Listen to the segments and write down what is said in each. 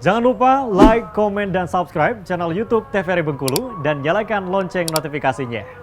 Jangan lupa like, komen, dan subscribe channel YouTube TVRI Bengkulu dan nyalakan lonceng notifikasinya.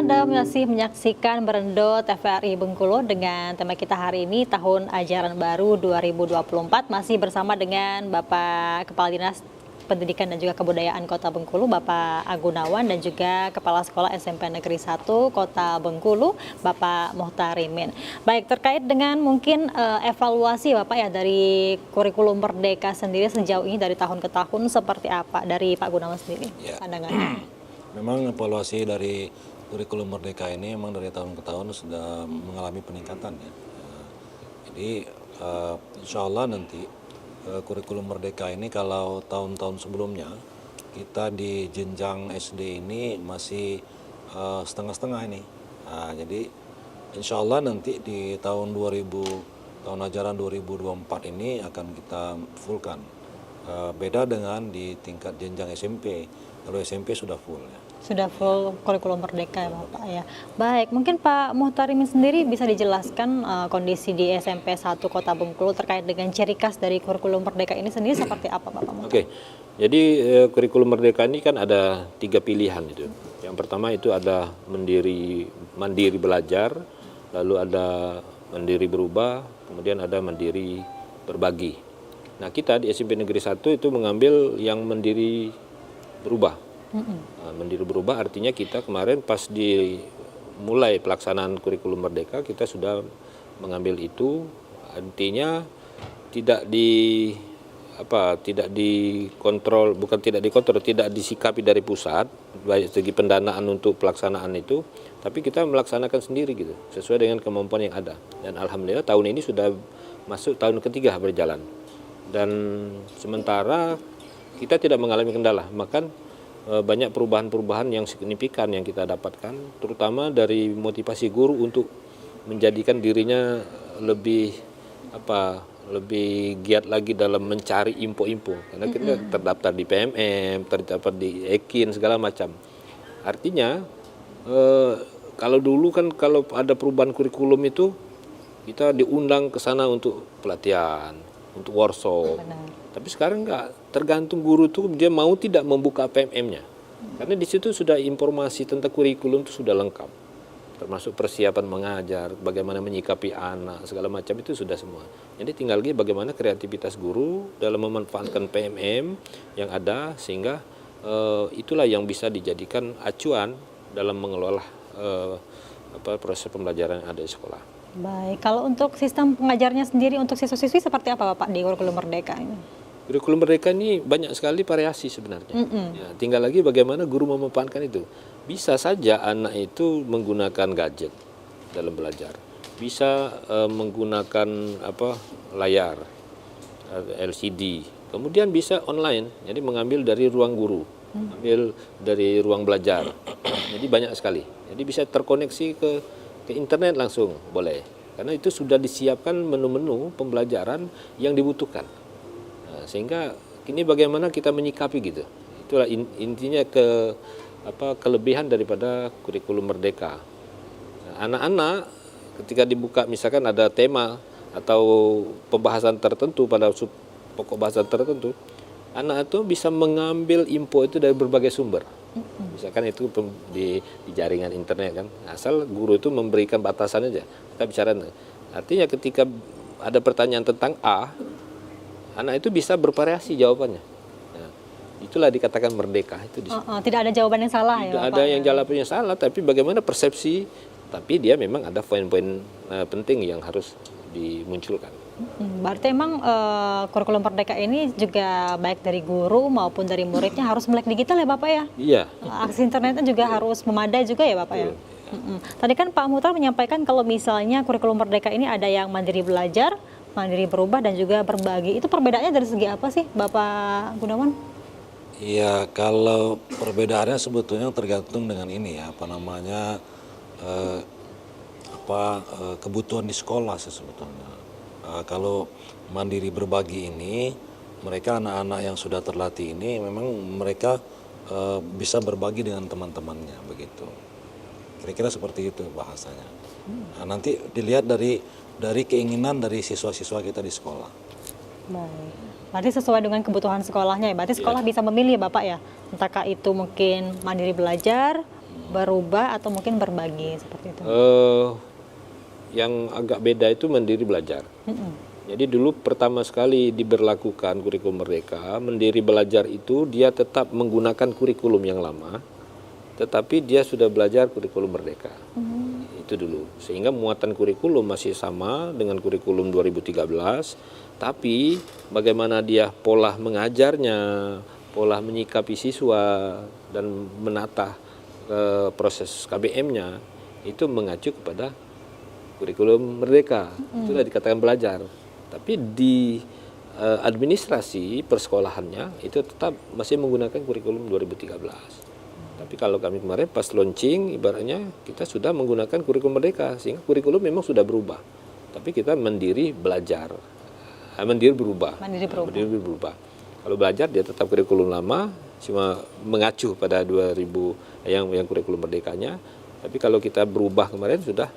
Anda masih menyaksikan Berendo TVRI Bengkulu dengan tema kita hari ini tahun ajaran baru 2024, masih bersama dengan Bapak Kepala Dinas Pendidikan dan juga Kebudayaan Kota Bengkulu, Bapak Agunawan, dan juga Kepala Sekolah SMP Negeri 1 Kota Bengkulu, Bapak Muhtarimin. Baik, terkait dengan mungkin evaluasi Bapak ya dari kurikulum Merdeka sendiri sejauh ini dari tahun ke tahun seperti apa dari Pak Gunawan sendiri pandangannya? Memang evaluasi dari kurikulum Merdeka ini memang dari tahun ke tahun sudah mengalami peningkatan ya. Jadi insya Allah nanti kurikulum Merdeka ini kalau tahun-tahun sebelumnya kita di jenjang SD ini masih setengah-setengah ini. Nah, jadi insya Allah nanti di tahun ajaran 2024 ini akan kita fullkan. Beda dengan di tingkat jenjang SMP. Kalau SMP sudah full ya. Sudah full kurikulum Merdeka ya Bapak ya. Baik, mungkin Pak Muhtarimin sendiri bisa dijelaskan kondisi di SMP 1 Kota Bengkulu terkait dengan ciri khas dari kurikulum Merdeka ini sendiri seperti apa Bapak Muhtarimin? Oke, jadi kurikulum Merdeka ini kan ada 3 pilihan itu. Yang pertama itu ada mandiri belajar, lalu ada mandiri berubah, kemudian ada mandiri berbagi. Nah kita di SMP Negeri 1 itu mengambil yang mandiri berubah. Mandiri berubah artinya kita kemarin pas dimulai pelaksanaan kurikulum Merdeka kita sudah mengambil itu, artinya tidak dikontrol, bukan tidak dikontrol, tidak disikapi dari pusat baik segi pendanaan untuk pelaksanaan itu, tapi kita melaksanakan sendiri gitu sesuai dengan kemampuan yang ada. Dan alhamdulillah tahun ini sudah masuk tahun ketiga berjalan dan sementara kita tidak mengalami kendala, maka banyak perubahan-perubahan yang signifikan yang kita dapatkan, terutama dari motivasi guru untuk menjadikan dirinya lebih giat lagi dalam mencari info-info, karena kita terdaftar di PMM, terdaftar di Ekin segala macam. Artinya kalau dulu kan kalau ada perubahan kurikulum itu kita diundang ke sana untuk pelatihan, untuk workshop. Tapi sekarang enggak, tergantung guru tuh dia mau tidak membuka PMM-nya. Karena di situ sudah informasi tentang kurikulum itu sudah lengkap. Termasuk persiapan mengajar, bagaimana menyikapi anak, segala macam itu sudah semua. Jadi tinggal lagi bagaimana kreativitas guru dalam memanfaatkan PMM yang ada, sehingga itulah yang bisa dijadikan acuan dalam mengelola proses pembelajaran yang ada di sekolah. Baik, kalau untuk sistem pengajarnya sendiri untuk siswa-siswi seperti apa Bapak di kurikulum Merdeka ini? Kurikulum Merdeka ini banyak sekali variasi sebenarnya. Ya, tinggal lagi bagaimana guru memanfaatkan itu. Bisa saja anak itu menggunakan gadget dalam belajar. Bisa menggunakan layar LCD. Kemudian bisa online. Jadi mengambil dari ruang guru, ambil dari ruang belajar. Jadi banyak sekali. Jadi bisa terkoneksi ke internet langsung boleh. Karena itu sudah disiapkan menu-menu pembelajaran yang dibutuhkan. Sehingga ini bagaimana kita menyikapi gitu. Itulah intinya kelebihan daripada kurikulum Merdeka. Anak-anak ketika dibuka misalkan ada tema atau pembahasan tertentu pada pokok bahasan tertentu, anak itu bisa mengambil info itu dari berbagai sumber. Misalkan itu di jaringan internet kan, asal guru itu memberikan batasan aja. Kita bicara, artinya ketika ada pertanyaan tentang A, anak itu bisa bervariasi jawabannya. Nah, itulah dikatakan merdeka itu. Tidak ada jawaban yang salah ya Tidak Bapak? ada yang jawabannya salah, tapi bagaimana persepsi. Tapi dia memang ada poin-poin penting yang harus dimunculkan. Berarti emang kurikulum Merdeka ini juga baik dari guru maupun dari muridnya harus melek digital ya Bapak ya? Iya. Akses internetnya juga harus memadai juga ya Bapak ya? Tadi kan Pak Muhtar menyampaikan kalau misalnya kurikulum Merdeka ini ada yang mandiri belajar, mandiri berubah, dan juga berbagi. Itu perbedaannya dari segi apa sih Bapak Gunawan? Ya, kalau perbedaannya sebetulnya tergantung dengan ini ya, apa namanya, eh, kebutuhan di sekolah sih sebetulnya. Kalau mandiri berbagi ini, mereka anak-anak yang sudah terlatih ini memang mereka bisa berbagi dengan teman-temannya begitu. Kira-kira seperti itu bahasanya. Nah, nanti dilihat dari keinginan dari siswa-siswa kita di sekolah. Baik. Berarti sesuai dengan kebutuhan sekolahnya ya. Berarti sekolah bisa memilih ya Bapak ya. Entahkah itu mungkin mandiri belajar, berubah atau mungkin berbagi seperti itu. Yang agak beda itu mandiri belajar. Jadi dulu pertama sekali diberlakukan kurikulum merdeka, mandiri belajar itu dia tetap menggunakan kurikulum yang lama, tetapi dia sudah belajar kurikulum merdeka. Itu dulu. Sehingga muatan kurikulum masih sama dengan kurikulum 2013, tapi bagaimana dia pola mengajarnya, pola menyikapi siswa, dan menata proses KBM-nya, itu mengacu kepada kurikulum merdeka. Itulah dikatakan belajar. Tapi di administrasi persekolahannya itu tetap masih menggunakan kurikulum 2013. Tapi kalau kami kemarin pas launching, ibaratnya kita sudah menggunakan kurikulum merdeka, sehingga kurikulum memang sudah berubah. Tapi kita mandiri belajar, mandiri berubah. Mandiri berubah. Kalau belajar dia tetap kurikulum lama, cuma mengacu pada 2000 yang kurikulum merdekanya. Tapi kalau kita berubah kemarin sudah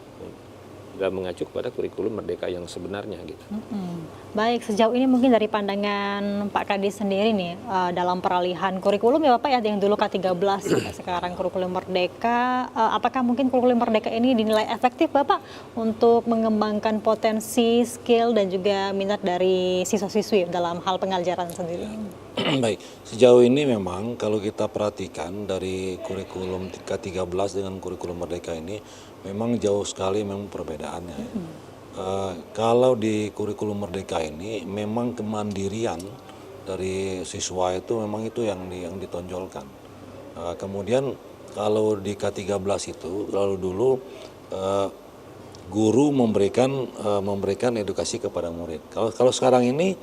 mengacu kepada kurikulum merdeka yang sebenarnya gitu. Baik, sejauh ini mungkin dari pandangan Pak Kadis sendiri nih dalam peralihan kurikulum ya Bapak ya, yang dulu K13 sampai sekarang kurikulum merdeka, apakah mungkin kurikulum merdeka ini dinilai efektif Bapak untuk mengembangkan potensi, skill dan juga minat dari siswa-siswi dalam hal pengajaran sendiri? Baik, sejauh ini memang kalau kita perhatikan dari kurikulum K13 dengan kurikulum merdeka ini memang jauh sekali memang perbedaannya. Kalau di kurikulum merdeka ini memang kemandirian dari siswa itu memang itu yang ditonjolkan. Kemudian kalau di K13 itu lalu dulu guru memberikan edukasi kepada murid. Kalau sekarang ini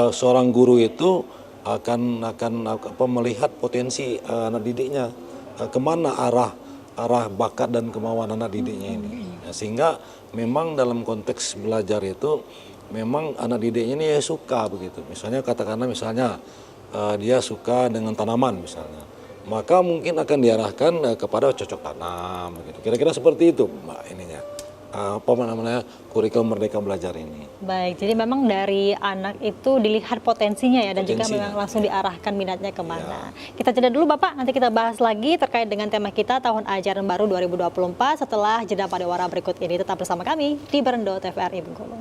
seorang guru itu akan melihat potensi anak didiknya, kemana arah bakat dan kemauan anak didiknya ini. Sehingga memang dalam konteks belajar itu memang anak didiknya ini suka begitu. Misalnya katakanlah dia suka dengan tanaman misalnya, maka mungkin akan diarahkan kepada cocok tanam begitu. Kira-kira seperti itu Mbak ininya. Kurikulum Merdeka Belajar ini. Baik, jadi memang dari anak itu dilihat potensinya ya, dan jika memang langsung diarahkan minatnya kemana. Kita jeda dulu Bapak, nanti kita bahas lagi terkait dengan tema kita tahun ajaran baru 2024 setelah jeda pariwara berikut ini. Tetap bersama kami di Berendo TVRI Bengkulu.